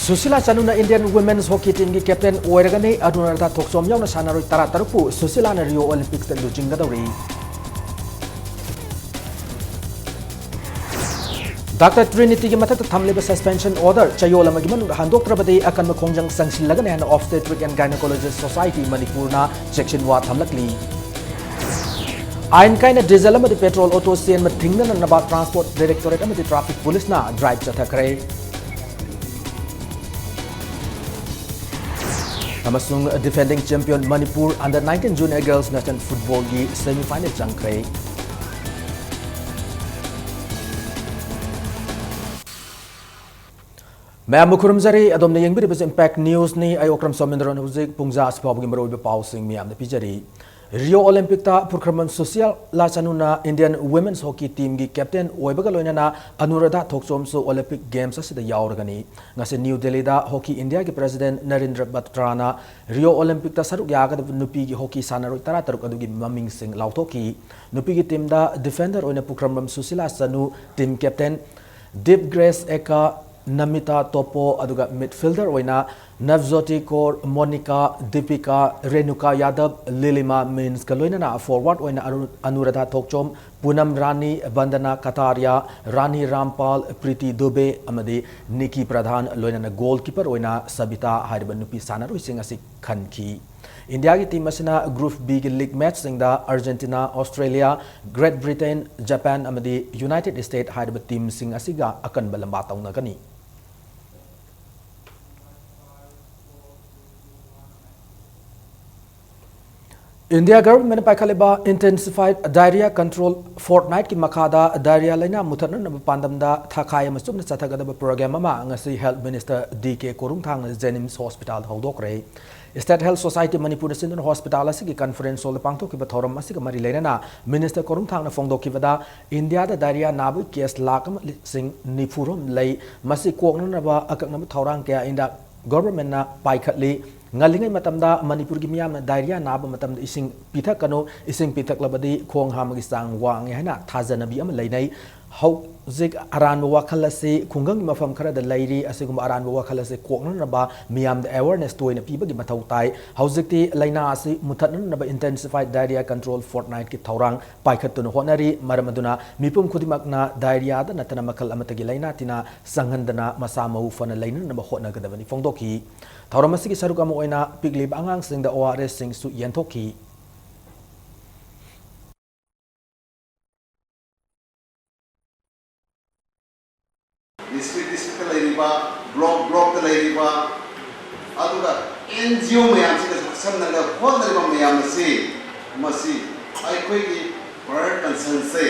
Susila Chanuna Indian Women's Hockey Team की captain ओइरगने Anuradha थोक्सोम यावना सानारोय तरा तरुपु सुशीला ने रियो ओलंपिक्स ता लुचिंगदौरी डॉक्टर ट्रिनिटी की मथक थमलेब सस्पेंशन ऑर्डर चयोल अमगी मनुंग हांदोक्त्रबदे अकन मखोंजंग संगसिलगने हैन ऑब्स्टेट्रिक एंड गायनेकोलॉजिस्ट सोसाइटी मणिपुरना सेक्शन वा थमलकली आइन काइन डीजल अमदी पेट्रोल ऑटो सेन म थिंगना नबा ट्रांसपोर्ट डायरेक्टोरेट अमदी ट्रैफिक पुलिस ना ड्राइव चथखरे Amasung defending champion Manipur under 19 junior girls national football gi semi final changkre Ma'am Mukurumzari adom na yengbi de impact news ni ayokram somindron huzik pungza aspabu gi maroi be pausing miam de pijari Rio Olympic ta purkramam social la chanuna Indian women's hockey team gi captain oibaga loinana Anuradha Thoksom so Olympic games asida yauragani ngase New Delhi da Hockey India gi president Narendra Batrana Rio Olympic ta saruk yaga nupi gi hockey sanaroi tara taruk adugi maming sing lautoki nupi gi team da defender oina purkramam susila sanu team captain Deep Grace Eka Namita Topo aduga midfielder oina Navjoti Kaur Monica Deepika Renuka Yadav Lilima Means kaloina forward oina Anuradha Thokchom Punam Rani Bandana Kataria Rani Rampal Priti Dube amadi Nikki Pradhan loina goalkeeper oina Sabita hariba nupi sanaroi sing asi khanki India ki team asina Group B ki league match singda Argentina, Australia, Great Britain, Japan amadi United States hariba team sing asiga akan balamba taunagani India government paikhaleba intensified diarrhea control fortnight ki makhada diarrhea laina muthan na pandamda thakai amasum na chathagadaba program ama ngasi health minister DK Korungthang Jenims hospital hodokre State Health Society Manipur Sindon Hospital asigi conference hall pangthok ki bathoram asigi mari laina minister Korungthang na phongdok ki bada India da diarrhea nabu case lakam sing nifurum lei masi kokna na ba akak na thorang kya inda government na paikhatli ngalingai matamda Manipur gi miyam na diarrhea naba matamda ising pithak kano ising pithak labadi khong hamagi sang wang haina thajanabi am leinai hauzik aran wakhalase khungang mafam khara da lairi asigum aran wakhalase kokna naba miyam da awareness toina pibagi mathau tai hauzikti laina asi muthatna naba intensified diarrhea control fortnight ki thorang paikhatun honari maramaduna mipum khudimakna diarrhea da natana makal amatagi laina tina sanghandana masa mau fana laina naba hotna gadabani phongdoki Thauramasi ki saruk amo oina piglib angang sing da ORS sing su yantoki district la riba block la riba aduga NGO mayam se samna la hon riba mayam se masi ai koi ki prior concern se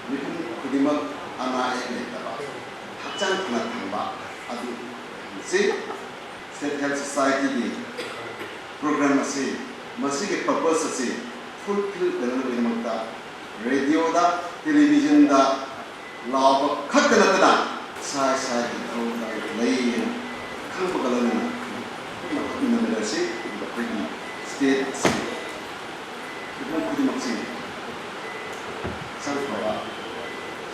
nikum kudima ana ai ta ba hakchang na thamba adu se State Health Society di program asi masi ke purpose asi fulfill karne ke makta radio da television da law khatna tana sai sai ki thona lei khang pa kalana na na si ko state si ko ko di maksi sai pa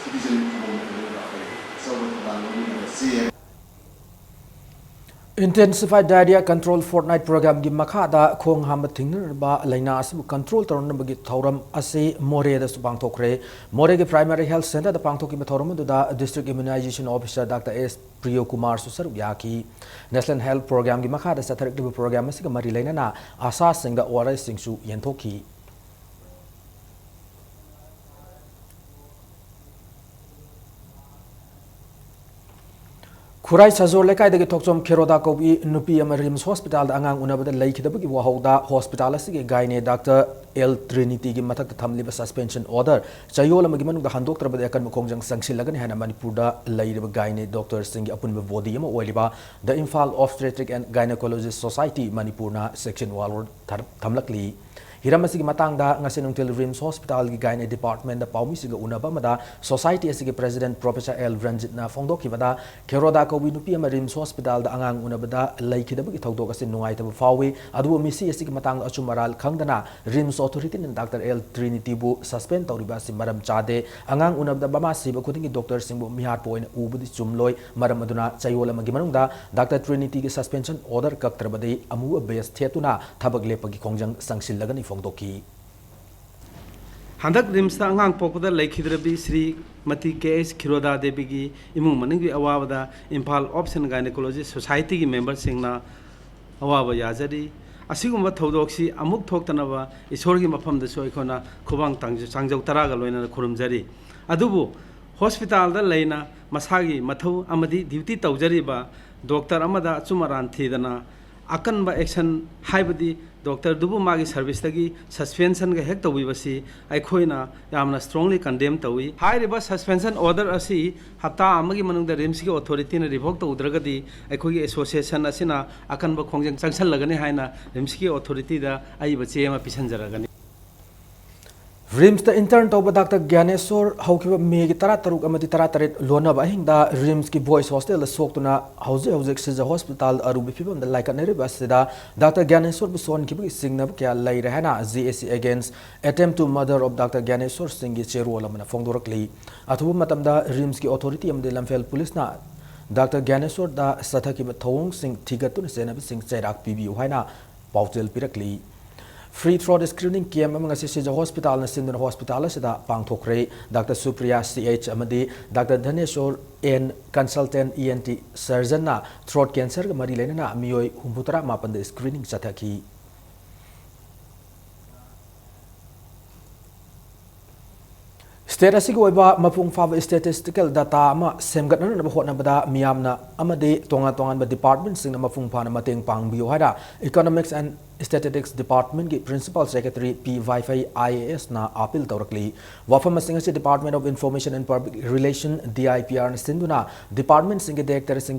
citizen ko mo na pa so ba na si Intensified diarrhea control fortnight program gi makhada khong ham thingna ba laina asu control taron bagi thauram ase more da subang thokre more gi primary health center da pangthok ki thoram da district immunization officer Dr. S Priyo Kumar susar yaki national health program gi makhada satharik program ase ga mari laina na asa sing da ORS sing su yenthoki Kurai Sajor lekai dagi thokchom Khiroda kobi nupi ama Rims Hospital da angang unabada laikhidabagi wahauda hospital asigi gaine Dr. L Trinity gi mathak thamliba suspension order chayol amagi manung da handok trabada akan mukhongjang sangsilagani hana Manipur da lairiba gaine Dr. Singh apunba body ama oiliba the Imphal Obstetric and Gynecologist Society Manipur na section walward thamlakli hiram asigi matangda ngasi nungtil rims hospital gi gyne department da paumi siga unaba mada society asigi president professor L Ranjit na fongdok kibada keroda ko winupi ama rims hospital da angang unabada laikidaba gi thogdok asin nungai tabu fawi adu misi asigi matang achumaral khangdana rims authority ni Dr. L Trinity bu suspend tawriba si maram chade angang unabda bama siba khudingi doctor singbu mihar poin ubudi chumloi maram aduna chayola magi manungda Dr. Trinity gi suspension order kaktrabadi amu base thetuna thabak lepagi khongjang sangsil lagani fongdoki handak rimsta angang pokda laikhidrabi Sri Mati KS Khiroda Devi gi imung maningi awabada Impal Option Gynecology Society gi member singna awaba yajari asigumba thaudoksi amuk thoktanaba isorgi mafam da soi khona khubang changjau taraga loina khurumjari adubu hospital da leina masagi mathau amadi duty tawjariba doctor amada chumaran thidana akanba action haibadi doctor dubu magi service tagi suspension ga hek tawi basi aikhoina yamna strongly condemn tawi hairiba suspension order asi hapta amagi manung da rims gi authority na revoke tawdragadi aikhogi association asina akanba khongjang changsal lagani haina rims gi authority da aiba chema pisanjaragani rims the intern to Dr. Gyaneswar haukiba me gi tara taruk amati tara taret lona ba hinda rims ki boys hostel la soktuna hauze sija hospital arubi phibam da like nere basida Dr. Gyaneswar bu son ki signab kya lai rahana GAC against attempt to murder of Dr. Gyaneswar singh gi cherola mana fongdorakli athubu matamda rims ki authority amde lamfel police na Dr. Gyaneswar da sathaki thong sing thigatun sena sing chairak pibi haina pautel pirakli free throat screening camp among assisted hospital na Sindhun hospital sida pangthokre Dr. Supriya CH amadi Dr. Dhaneshwar N consultant ENT surgeon na throat cancer ga mari lena na miyoi humbutara mapan da screening chathaki state asigi oiba mapung fava statistical data ama semgatna na hotna bada miyamna amade tonga ba department sing na mapung phana mateng pangbiu hada economics and statistics department ki principal secretary P Wi-Fi IAS na appeal tawrakli wafam singa department of information and public relation DIPR na sinduna department sing director sing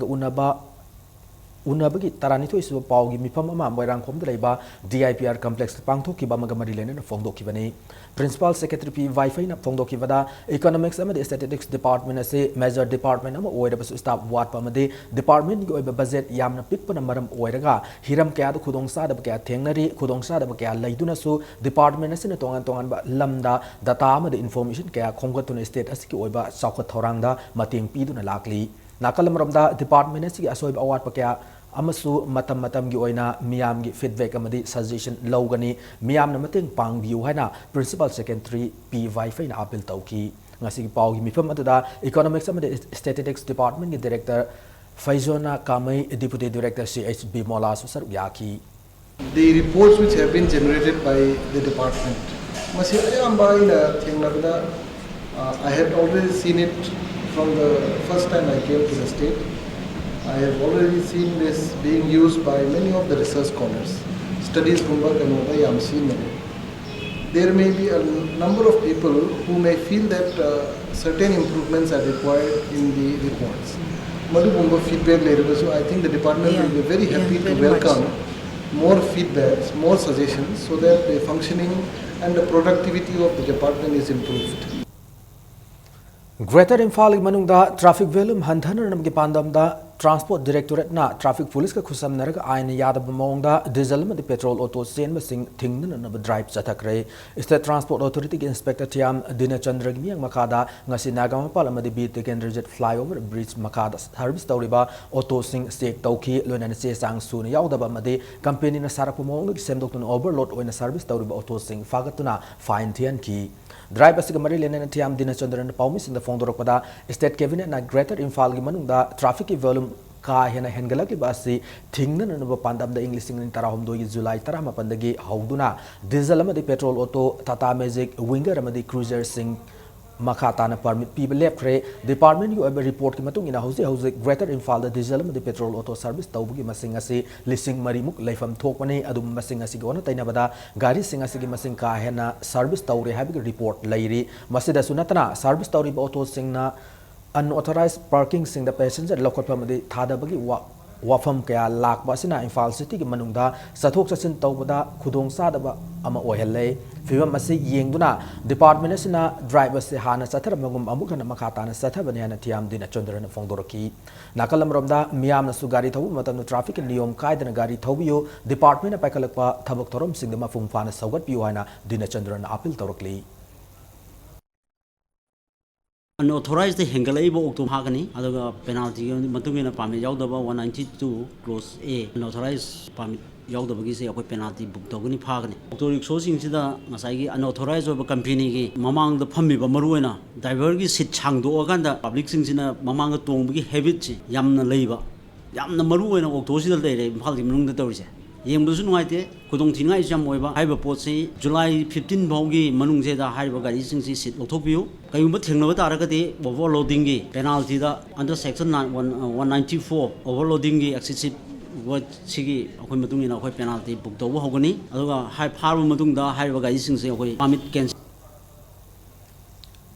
unabagi taranithoi su paugi mifam ama moirang khom dreiba DIPR complex pangthoki ba magamari lena na fongdoki bani principal secretary P Wi-Fi na fongdoki bada economics amade statistics department ase major department ama oida basu staff wat pamade department gi oiba budget yamna pikpana maram oiraga hiram kya da khudong sa da kya thengnari khudong sa da kya laiduna su department ase na tongan ba lamda data amade information kya khonggatuna state ase ki oiba chawkhat thorangda mateng piduna lakli nakalamramda department ase ki asoiba awat pa kya amasu matam gi oina miyam gi feedback amadi suggestion logani miyam na mateng pangbiu haina principal secretary P Wi-Fi na appeal tauki ngasi gi pau gi mifam aduda economics amadi statistics department gi director Faizona Kamai deputy director CHB Mola susar yaki the reports which have been generated by the department masi ayamba ina thengnabda I had already seen it from the first time I came to the state. I have already seen this being used by many of the research scholars. Studies there may be a number of people who may feel that certain improvements are required in the reports. Feedback so I think the department will be very happy to welcome more feedbacks, more suggestions so that the functioning and the productivity of the department is improved. Greater Imphal manungda traffic volume hanthana namgi pandamda transport directorate na traffic police ka khusam naraga aina yadab maungda diesel ma petrol auto sen ma sing thingna na drive chathakre state transport authority ki inspector Tiam Dinachandra gi miang makada ngasi nagama pal amadi bi Tekendrajet flyover bridge makada service tawriba auto sing sek tawki loina se sang su na yaudaba amadi company na sarak maungda ki semdoktun overload oina service tawriba auto sing fagatuna fine thian ki drive asig mari lenen Tiam Dinachandra na paumi sing da fongdorokpada state cabinet na Greater Imphal gi manungda traffic ki volume ka hena hengalak li basi thingna na pandam da English sing tara homdo gi July tara mapandagi hauduna diesel amadi petrol auto Tata Magic winger amadi cruiser sing makata na permit people lepre department yu ever report ki matung ina hause Greater Imphal da diesel amadi petrol auto service tawbugi masing ase lising marimuk laifam thokmani adum masing ase gona taina bada gari sing ase gi masing ka hena service tawre habi report lairi masida sunatana service tawri auto sing na unauthorized parking sing the passenger local family thada bagi wafam kaya lakba sina Imphal City ki manungda sathok sasin tawbada khudong sadaba ama oihallei fibam asi yengduna department asina driver se hana sathar magum amuk hana makhatana sathabani hana thiam dina chondrana fongdoraki nakalamromda miyamna su gari thabu matam traffic niyom kaidana gari thabiyo department paikalakpa thabak thorom singdama fungfana saugat piyo hana dina chondrana appeal tawrakli unauthorized hengalaibo okto hagani aduga penalty matungina permit yaudaba 192 clause A unauthorized permit yaudabagi se akoi penalty book togani phagani okto rickshaw sing sida ngasai gi unauthorized oba company gi mamang da phammi ba maruena driver gi sit changdo aganda public sing sina mamang da tongbagi habit chi yamna leiba yamna maruena okto sida leire imphal gi manung da tawrise yengbusu nuaite kudong thingai jam oiba haiba potsi July 15 baugi manung je da haiba gari sing si sit lokthokpiu kayumba thengnaba taragati overloading gi penalty da under section 194 overloading gi excessive what sigi akoi matungina akoi penalty book tawba hogani aduga hai pharba matungda haiba gari sing se akoi permit cancel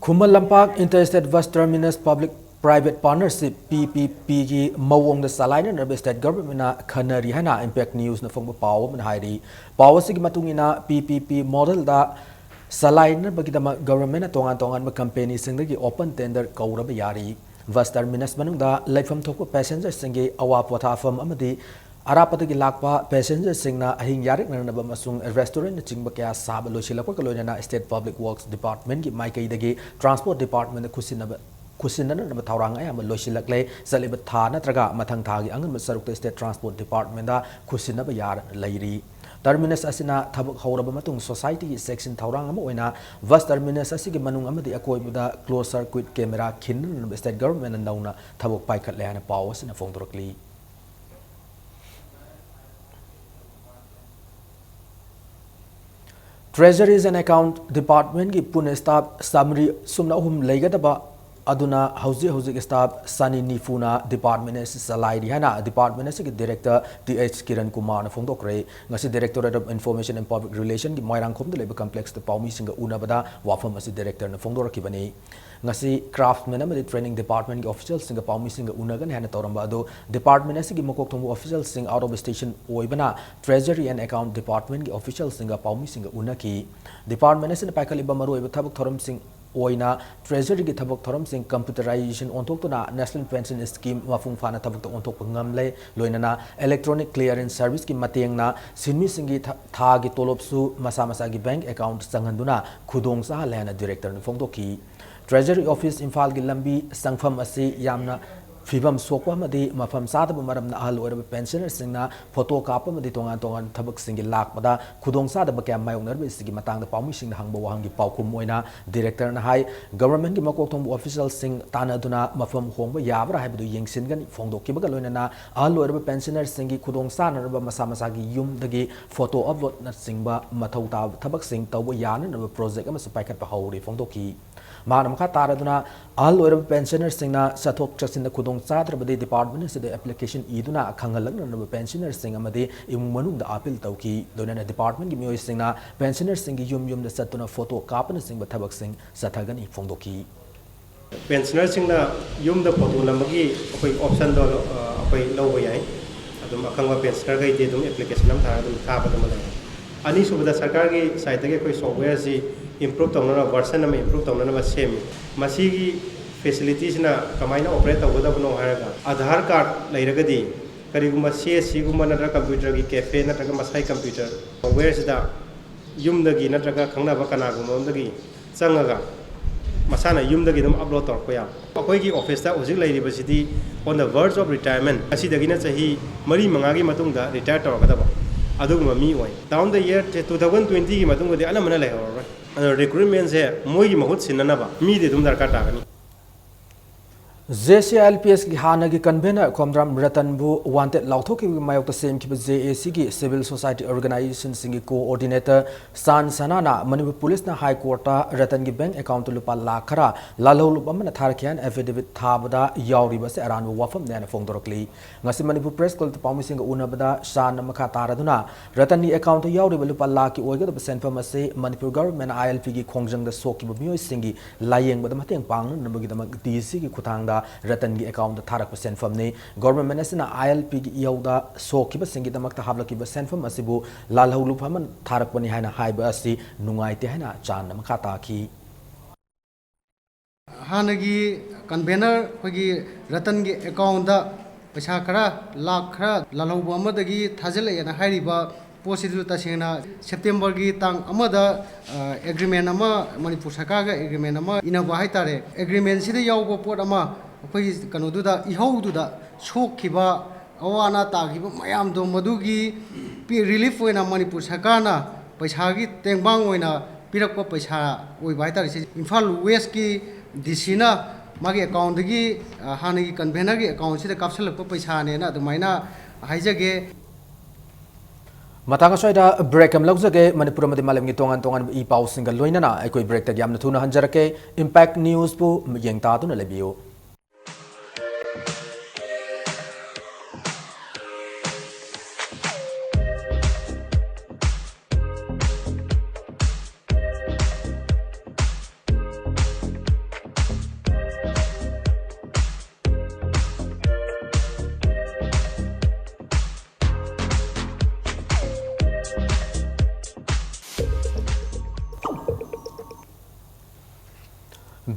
Khumal Lampak Interstate Bus Terminus Public Private Partnership PPP ki mawong da salaina na state government na khanari hana impact news na phongba paw man hairi paw sig matungina PPP model da salaina bagidama government na tongan ma company singdagi open tender kauraba yari bus terminus manungda laifam thokpa passenger singi awa pothafam amadi arapatagi lakpa passenger singna ahing yarik nanaba masung restaurant na chingba kya sab losilakwa kalonana state public works department ki maikai dagi transport department na kusinana na thawrang ay am losilakle saliba tha natraga mathang thagi angan masarukta state transport department da kusinaba yar lairi terminus asina thabak hawraba matung society ki section thawrang ama oina bus terminus asigi manung amadi akoibuda closed circuit camera khin na state government na nauna thabak paikhat le ana paw asina fongdorakli Treasuries and Account Department ki pune staff summary sumna hum leigadaba aduna hauji staff Sani Nifuna department es salai hana department es ki director TH Kiran Kumar na phongdokre ngasi directorate of information and public relation ki moirang khom de leba complex the paumi singa unabada wafam asi director na phongdorakibani ngasi craftsman amadi training department ki officials singa paumi singa unagan hana toramba ado department es ki mokok thongbu officials sing out of station oibana treasury and account department ki officials singa paumi singa unaki department es na paikaliba maru oiba thabak thoram sing oina treasury ki thabak thoram sing computerization onthokna national pension scheme mafung fana thabak onthok ngamle loinana electronic clearance service ki matengna sinmi singi tha gi tolop su masa gi bank account sanghanduna khudong sa lena director ni phongdoki treasury office Imphal gi lambi sangfam asi yamna fibam sokwa madi mafam sadaba maramna ahal oraba pensioner singna photo kapa madi tongan thabak singi lakpada khudong sadaba kya mayongnar be sigi matangda paumi singna hangba wahangi paukum oina director na hai government gi makok thongbu official sing tanaduna mafam hongba yabra haibu yengsingan phongdokibaga loinana ahal oraba pensioner singi khudong sanaraba masa gi yum dagi photo upload na singba mathau ta thabak sing tawba yana na project ama sapaikat pa hauri phongdoki Manam ka taraduna all over pensioners singna sathok chasin da khudong chatrabadi department se the application iduna khangalang na pensioners sing amadi imung manung da appeal tawki donana department gi mioi singna pensioners sing gi yum da satuna photo kapana sing ba thabak sing sathagani phongdoki pensioners singna yum da photo lamagi akoi option do akoi lobo yai adum akhangwa pensioner gai de dum application nam thara dum thaba da malai ani subada sarkar gi site ge koi software si improve tongna version am improve tongna same masigi facilities na kamaina operate tawgadabno haraga aadhar card lairagadi kariguma CSC guma natra computer gi cafe natra masai computer software sida yumdagi natra khangna ba kana gumondagi changaga masana yumdagi dum upload torko ya akoi gi office ta hojik lairibasidi on the verge of retirement asidagi na chahi mari manga gi matungda retire torgadaba aduguma mi oi down the year 2020 gi matungdi alamana laihor recruitment se moi gi mahut sinanaba mi de dum darkar tagani JCLPS ki hanagi convener Komdram Ratanbu wanted Lauthoki Mayok the same keep JAC ki civil society organization singi coordinator San Sanana Manipur Police na High Court Ratan ki bank account to lupa lakhara lalo lupa mana tharkian affidavit thabada yauri base aran wafam na phongdorokli ngasi Manipur Press Club pawmi singa unabada San makha taraduna Ratan ni account yauri lupa laki oiga the sent pharmacy Manipur government ILP ki khongjang da soki bumi singi layeng bada mateng pang nabagi da DC ki khutang da रतन की account थारक सेंफम ने government असना ILP की इयौदा सोखिब सिंगिदमक हाबलकिब सेंफम असिबु लालहौलुफमन थारकपनि हायना हाइबा असि नुंगाइते हायना चान मखा ताखी हानगी convener अखोगी रतन की account पैसा खरा लाख खरा लालहौबु अमदगी थाजलेना हाइरिबा पोसिदु तसेंगना सेप्टेम्बर की तांग अमदा एग्रीमेंट अमा मणिपुर सरकार का एग्रीमेंट अमा इनबा हाइतारे एग्रीमेंट सिदा यावबो पोट अमा अखोगी कनोदुदा इहौदुदा सोखिबा अवाना तागिबा मयाम दो मदुगी रिलीफ होइना मणिपुर सरकारना पैसा की तेंबांग होइना पिरकपा पैसा ओइबा हाइतारे इम्फाल वेस्ट की DC ना मागे अकाउंट की हाने की कन्वेनर की अकाउंट से कापसलप पैसा ने ना अदुमाइना हाइजगे मतंग असोइदा ब्रेक हम लौजगे मणिपुर मदि मालम की तोंगान तोंगान ई पाउ सिंगल लोइनना अकोइ ब्रेक तक यामना थुना हंजरके इम्पैक्ट न्यूज़ पु यंगता तुना लेबियो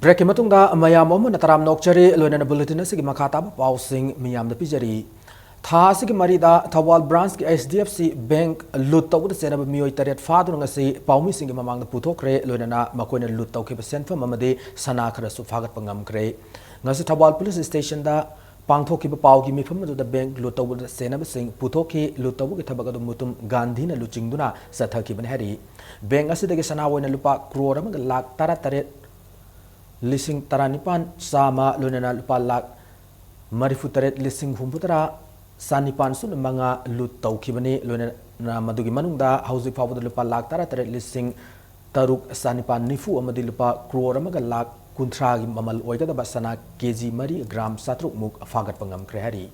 ब्रेक की मतुंगदा मयाम अमन तराम नोकचरी लोइनना बुलेटिन असि की मखा ताब पाउसिंग मियाम द पिजरी था असि की मरीदा थवाल ब्रांच की HDFC बैंक लूट तौद सेनब मियोय तरेट फादुंग असि पाउमी सिंग की ममांग पुथोखरे लोइनना मकोइना लूट तौखे सेनफम अमदे सना खरसु फागत पंगमखरे ngasi थवाल पुलिस स्टेशन दा पांगथोखिब पाउगी मिफम अदुदा बैंक लूट तौद सेनब सिंग पुथोखे लूट तौब की थबक अदु मुतुम गांधी ना लुचिंगदुना सथखिबन हेरी बैंक असि सना ओइना लुपा क्रोर अमग लाख 13 लिसिंग तरानिपान सामा लोनना लुपा लाख मरिफुतरेट लिसिंग हुंपुतरा सानिपान सुन मंगा लुट तौखिबनी लोनना मदुगी मनुंगदा हौजिक फावद लुपा लाख 13 लिसिंग तरुक सानिपान निफु अमदि लुपा क्रोर अमग लाख 30 की ममल ओइगदबा सना केजी मरी ग्राम 7 मुक फागत पंगम क्रेहरी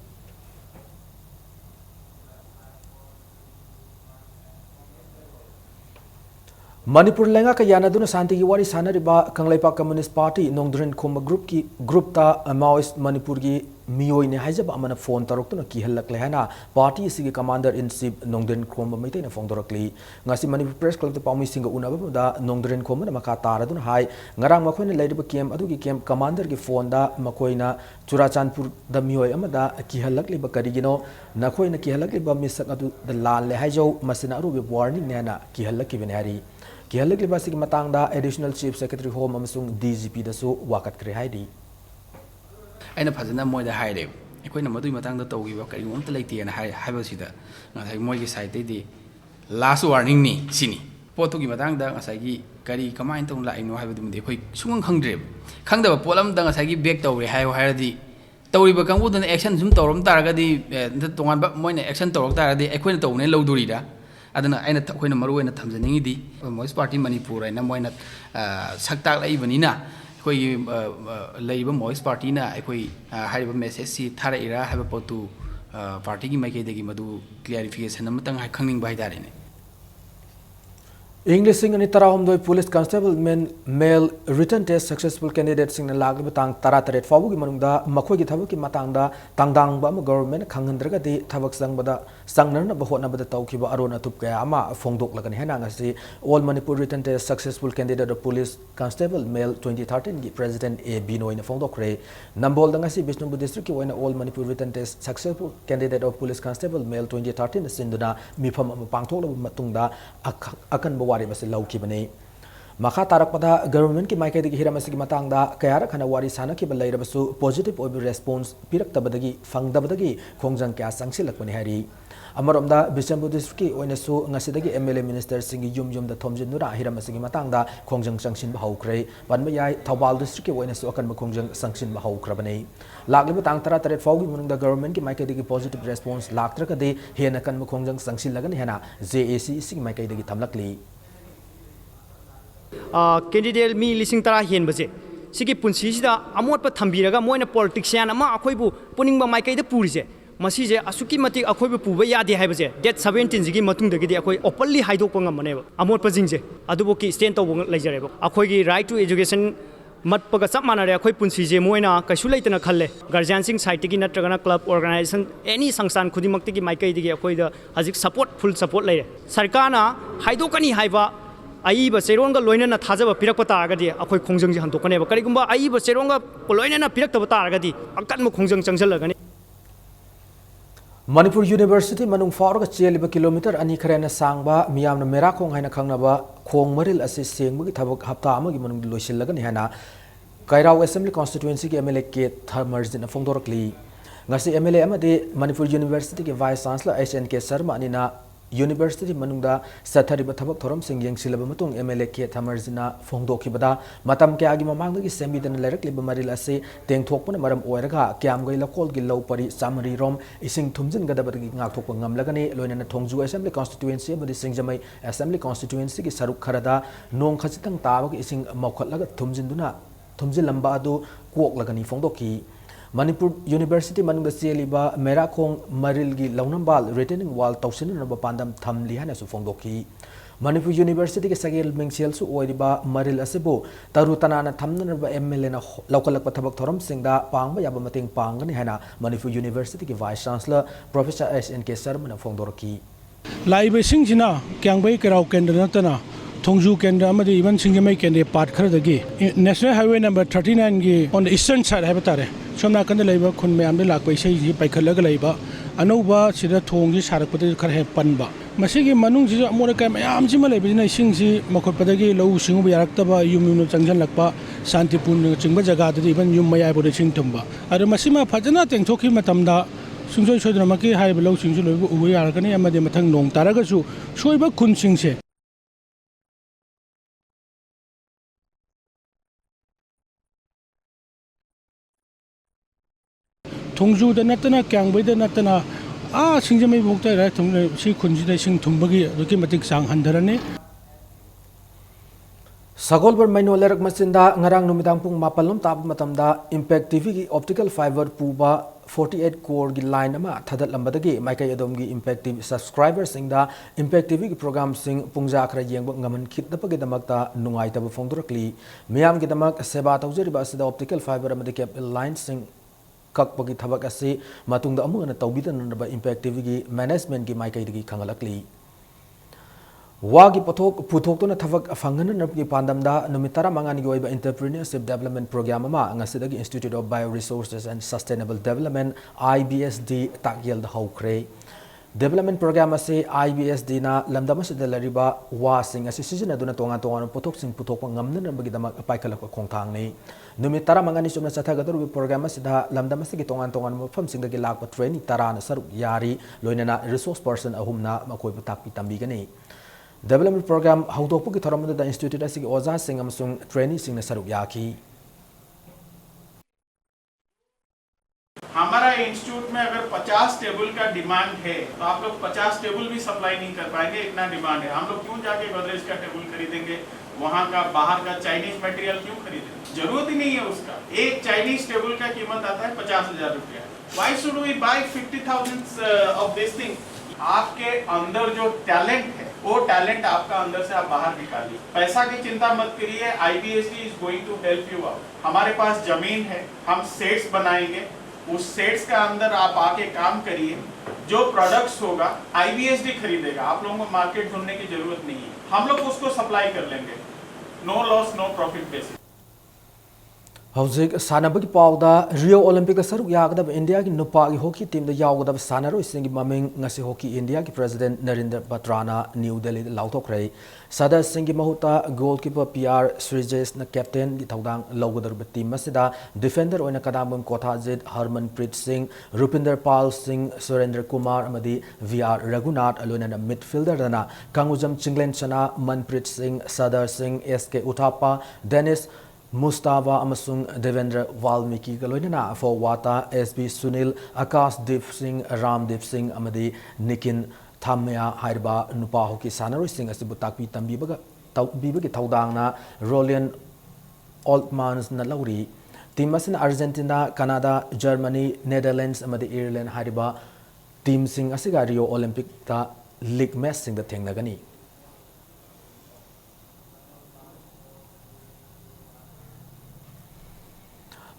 मणिपुर लेंगा का यानादुना शांति की वारी सानरिबा कंगलेपा कम्युनिस्ट पार्टी नोंद्रेन खोम ग्रुप की ग्रुपता माओइस्ट मणिपुर की मियोय ने हाइजब अमन फोन तरोक्तुना किहलक लेहना पार्टी सिगी commander in chief Nongdrenkhom Meitei ने फोंदोरकली ngasi मणिपुर प्रेस क्लब ता पाउमी सिंग उनाबदा नोंद्रेन खोम ना मखा तारदुना हाई ngarang मखोइना लेरिबा कैम्प अदुगी कैम्प कमांडर की फोन दा मखोइना चुराचांदपुर द मियोय अमदा किहलक लिबा करिगिनो नखोइना किहलक लिबा मिसक अदु द लाल ले हाइजौ मसिना अरुबे वार्निंग नेना किहलक की बेनहारी किहलक लिबा सिगी मतंगदा एडिशनल चीफ सेक्रेटरी होम अमसुंग DGP दसु वाकत करे हाइदी अना फजना मोइदा हाइरे अखोइना मदुई मतंगदा तौगिबा करिगोमत लेतेना हाइबसिदा ngasai मोइगी साइडैदि लास्ट वार्निंग नि सिनी पोतुगी मतंगदा ngasai करी कमाइन तौं लाइनो हाइबदुमदि अखोइ सुंगं खंग्रेब खंगदबा पोलमदा ngasai बेक तौरे हाइयो हाइरदि तौरिबा कंगुदना एक्शन सुम तौरम तारगदि तोंगानबा मोइना एक्शन तौरक तारगदि अखोइना तौने लौदुरिदा adana aina akhoi na maru aina thamjaningi di moist party manipur aina moina saktak laibani na akhoi laiba moist party na akhoi haiba message si thara ira haiba potu party gi maike degi madu clarification amatang hai khangning bai dare ne English sing ani tarahomdoi police constable male written test successful candidate sing na lagba tang tara taret fawu gi manungda makhoi gi thabuk ki matangda tangdang ba ma government khanghandraga di thabak sangbada sangnarna ba hotna bada tawkiba arona tup kaya ama fongdok lagani hena ngasi all manipur written test successful candidate of police constable male 2013 gi president A Binoy na fongdok re nambol da ngasi Bishnupur district ki oina all manipur written test successful candidate of police constable male 2013 sinduna mifam pangthok la matungda akan wari basi lauki bane makha tarak pada government ki maike digi hiram asigi matangda kayara khana wari sana ki balai rabasu positive obi response pirak tabadagi fangdabadagi khongjang kya sangsilak bani hari amaromda Bishnupur district ki oina su ngasidagi MLA minister singi yum da thomjinura hiram asigi matangda khongjang sangsin ba haukre banba yai Thawbal district ki oina su akan khongjang sangsin ba haukra bane lagliba tang tara taret fawgi munungda government ki maike digi positive response laktra ka de hena kan khongjang sangsin lagani hena JAC sigi maike digi thamlakli candidate mi lising tara hen base sigi punsi sida amot pa thambiraga moina politician ama akhoibu puningba maikai da purise masi je asuki mati akhoibu puba yade haibase date 17 jigi matung dagi akhoi openly haidok pa ngamane amot pa jingje adubo ki stand to leijare akhoi gi right to education ꯃꯠꯄꯒ ꯆꯞ ꯃꯥꯟꯅꯔꯦ ꯑꯩꯈꯣꯏ ꯄꯨꯟꯁꯤꯁꯦ ꯃꯣꯏꯅ ꯀꯩꯁꯨ ꯂꯩꯇꯅ ꯈꯜꯂꯦ ꯒꯥꯔꯖꯤꯌꯥꯟꯁꯤꯡ ꯁꯥꯏꯠꯇꯒꯤ ꯅꯠꯇ꯭ꯔꯒꯅ ꯀ꯭ꯂꯕ ꯑꯣꯔꯒꯅꯥꯏꯖꯦꯁꯟ ꯑꯦꯅꯤ ꯁꯪꯁꯊꯥꯟ ꯈꯨꯗꯤꯡꯃꯛꯇꯒꯤ ꯃꯥꯏꯀꯩꯗꯒꯤ ꯑꯩꯈꯣꯏꯗ ꯍꯧꯖꯤꯛ ꯁꯄꯣꯔꯠ ꯐꯨꯜ ꯁꯄꯣꯔꯠ ꯂꯩꯔꯦ ꯁꯔꯀꯥꯔꯅ ꯍꯥꯏꯗꯣꯛꯀꯅꯤ ꯍꯥꯏꯕ ꯑꯏꯕ ꯆꯦꯔꯣꯟꯒ ꯂꯣꯏꯅꯅ ꯊꯥꯖꯕ ꯄꯤꯔꯛꯄ ꯇꯥꯔꯒꯗꯤ ꯑꯩꯈꯣꯏ ꯈꯣꯡꯖꯪꯁꯦ ꯍꯟꯗꯣꯛꯀꯅꯦꯕ ꯀꯔꯤꯒꯨꯝꯕ ꯑꯏꯕ ꯆꯦꯔꯣꯟꯒ ꯂꯣꯏꯅꯅ ꯄꯤꯔꯛꯇꯕ ꯇꯥꯔꯒꯗꯤ ꯑꯀꯟꯕ ꯈꯣꯡꯖꯪ ꯆꯪꯁꯤꯜꯂꯒꯅꯤ Manipur University manung faurga cheliba kilometer ani kharena sangba miyamna merakong haina khangnaba khong maril ase sengbugi thabak hapta amagi manung loisilagani hana Kairao Assembly Constituency ki MLA ke Thamarjin Fongdorakli ngasi MLA amade Manipur University ki Vice Chancellor SNK Sharma anina University manungda sathariba thabak thoram sing yengsilaba matung MLA ke Thamarjina Fongdokibada matam ke agi mamangda ki sembidan lerakliba maril ase tengthokpana maram oiraga kyam gai lakol gi low pari samari rom ising thumjin gadabagi ngakthokpa ngamlagani loinana Thongju Assembly Constituency amade Singjamai Assembly Constituency ki saruk kharada nong khachitang tabag ising mawkhatlaga thumjinduna thumjilamba adu koklagani Fongdoki Manipur University manungda cheliba merakong maril gi launambal retaining wall tausinaba pandam thamli hana su Fongdoki Manipur University ki sagel mingsial su oiriba maril asebo taru tanana thamnanaba MLA na laukalakpa thabak thoram singda pangba yaba mating pangani hana Manipur University ki Vice Chancellor Professor SNK Sharma na Fongdorki Laiba Singjina Kyangbai Karau Kendra Natana Thongju Kendra amadi even Singjamai Kendra part kharadagi National Highway number 39 gi on the eastern side habatare somna kanda laiba khun mayam de lakpai sei ji paikhalaga laiba anouba sida thongji sarakpade khar he panba masigi manung ji amora kai mayam ji ma laiba na ising ji makhotpadagi lau singu yaraktaba yumnu changjan lakpa santipun chingba jaga da even yum mayai bode sing thumba adu masima phajana tengthokhi matamda sungsoi soidramaki haiba lau singsu loiba uwe yaragani amade mathang nong taragasu soiba khun singse Thongju da natana Kyangbai da natana Singjamai bokta ra thumle si khunji da sing thumbagi doki matik sang handarane Sagolbar maino lerak masinda ngarang numidang pung mapalom tab matamda Impact TV ki optical fiber puba 48 core gi line ama thadat lambadagi maikai adom gi Impact TV subscribers singda Impact TV ki program sing pungja khra yengba ngaman khit dapagi damakta nungai tab phongdorakli miyam gi damak seba tawjari ba sida optical fiber amadi cable line sing kakpagi thabak ase matungda amuna tawbidanaba Impact TV gi management gi maikai digi khangalakli wagi pothok puthok na thabak fangana nabgi pandamda numitara mangani gi oiba entrepreneurship development program ama ngasidagi Institute of Bioresources and Sustainable Development IBSD takyel da haukre development program ase IBSD na lamdama sida lariba wa sing ase season aduna tonga tonga pothok sing puthok ngamna nabgi dama paikhalak khongthang nei numit tara mangani sumna sathagadur program asida lamdam asigi tongan tongan mafam singdagi lakpa training tara na saruk yari loinana resource person ahumna makoi takpi tambi gani development program haudokpu ki thoramda da institute asigi oza sing amsung training sing na saruk yaki हमारा institute में अगर 50 table का demand है तो आप लोग 50 table भी supply नहीं कर पाएंगे इतना डिमांड है हम लोग क्यों जाके गोदरेज का टेबल खरीदेंगे वहाँ का बाहर का चाइनीज मटेरियल क्यों खरीदेंगे जरूरत ही नहीं है उसका एक चाइनीज टेबल का कीमत आता है 50,000 रुपया why should we buy 50,000 of this thing आपके अंदर जो टैलेंट है वो टैलेंट आपका अंदर से आप बाहर निकालिए पैसा की चिंता मत करिए IBSD is going to help you out हमारे पास जमीन है हम सेट्स बनाएंगे उस सेट्स का अंदर आप आके काम करिए जो प्रोडक्ट्स होगा IBSD खरीदेगा आप लोगों को मार्केट ढूंढने की जरूरत नहीं है हम लोग उसको सप्लाई कर लेंगे no loss no profit basis Hauzik sanabagi pauda Rio Olympic saruk yagdab India ki nupa ki hockey team da yawgadab sanaro isingi maming ngasi hockey India ki president Narendra Batrana New Delhi lautok rei sada singi mahuta goalkeeper PR Srijesh na captain ki thaudang lawgadar team masida defender oina kadambum Kothajit Harmanpreet Singh Rupinder Pal Singh Surendra Kumar amadi VR Raghunath alona na midfielder dana Kangujam Chinglen Chana Manpreet Singh Sadar Singh SK Uthappa Dennis Mustafa Amasung Devendra Valmiki Galoinana for Wata SB Sunil Akash Deep Singh Ramdeep Singh Amadi Nikin Thamya Hairba Nupa Hoki Sanaro Singh Asibu Takpi Tambibagi Taudangna Rolian Altmans Nalauri Team Masin Argentina Canada Germany Netherlands Amadi Ireland Hairba Team Singh Asiga Rio Olympic ta League Match Singh the Tengnagani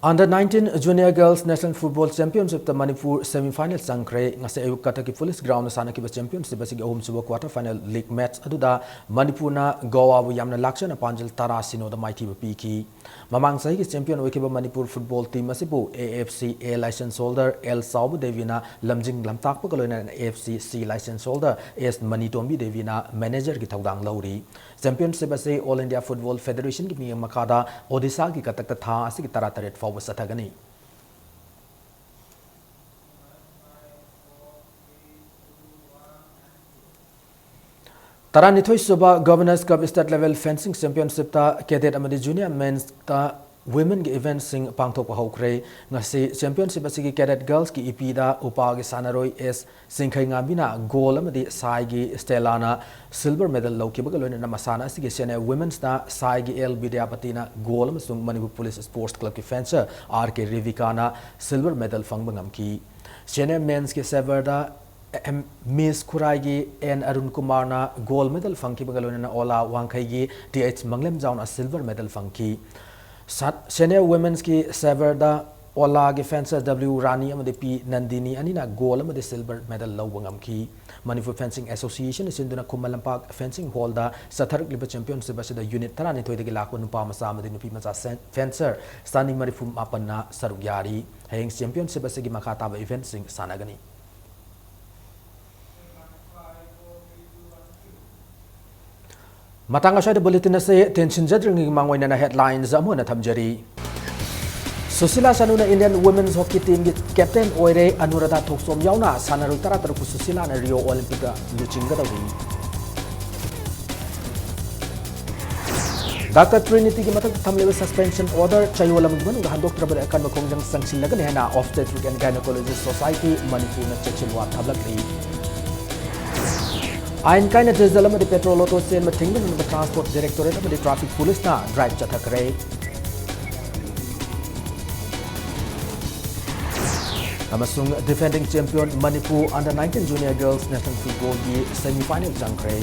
Under 19 Junior Girls National Football Championship the Manipur semi-final sangkre ngase ayuk kataki police ground sana ki championship asigi ahum suba quarter final league match aduda Manipur na Goa bu yamna lakshana panjal tara sino da mighty piki mamang sahi ki champion oikiba Manipur football team asibu AFC A license holder El Saubu Devina lamjing lamtak pakaloina AFC C license holder S Manitombi Devina manager ki thaudang lauri championship ase All India Football Federation ki miyang makada Odisha ki katak tha asigi tara taret Satagani. Taranithoi Suba Governors Cup State Level Fencing Championship ta Cadet amadi Junior Men's ta Women ki event sing pangthok pahokre ngasi championship asigi cadet girls ki EP da upa gi sanaroi S singkhai ngambina gold amadi sai gi Stellana silver medal lauki bagaloina na masana asigi senior women's da sai gi L Vidyapati na gold amasung Manipur Police Sports Club ki fencer RK Rivika na silver medal fangbangam ki senior men's ki sever da Miss Kuragi and Arun Kumar na gold medal fangki bagaloina na Ola Wangkai gi TH Manglem Jaun a silver medal fangki Senior women's ki sever da Ola ki fencer W Rani amade P Nandini anina gold amade silver medal lawangam ki Manipur Fencing Association sinduna Kumalampak Fencing Hall da Satharak liba championship asida unit tarani thoi degi lakwa nupa masa amade nupi macha fencer standing Manipur mapanna saruk yari hayeng championship asigi makata ba event sing sanagani Matang asya de bulletin ase tension jadring mangwai na headlines amu na thamjari Susila Sanuna Indian Women's Hockey Team ki captain oire Anuradha Thoksom yauna sanaru taratar ku Susila na Rio Olympic luchingga dawi Dr. Trinity ki matak thamleba suspension order chayolam giban ga handok trabal akan makongjang sangsil lagan hena obstetric and gynecologist society Manipur na chechilwa thablakri Ain kaina dizalam di petrol auto sen mating ban transport directorate amadi traffic police na drive chathakre amasung defending champion Manipur under 19 junior girls national football gi semi final jangkre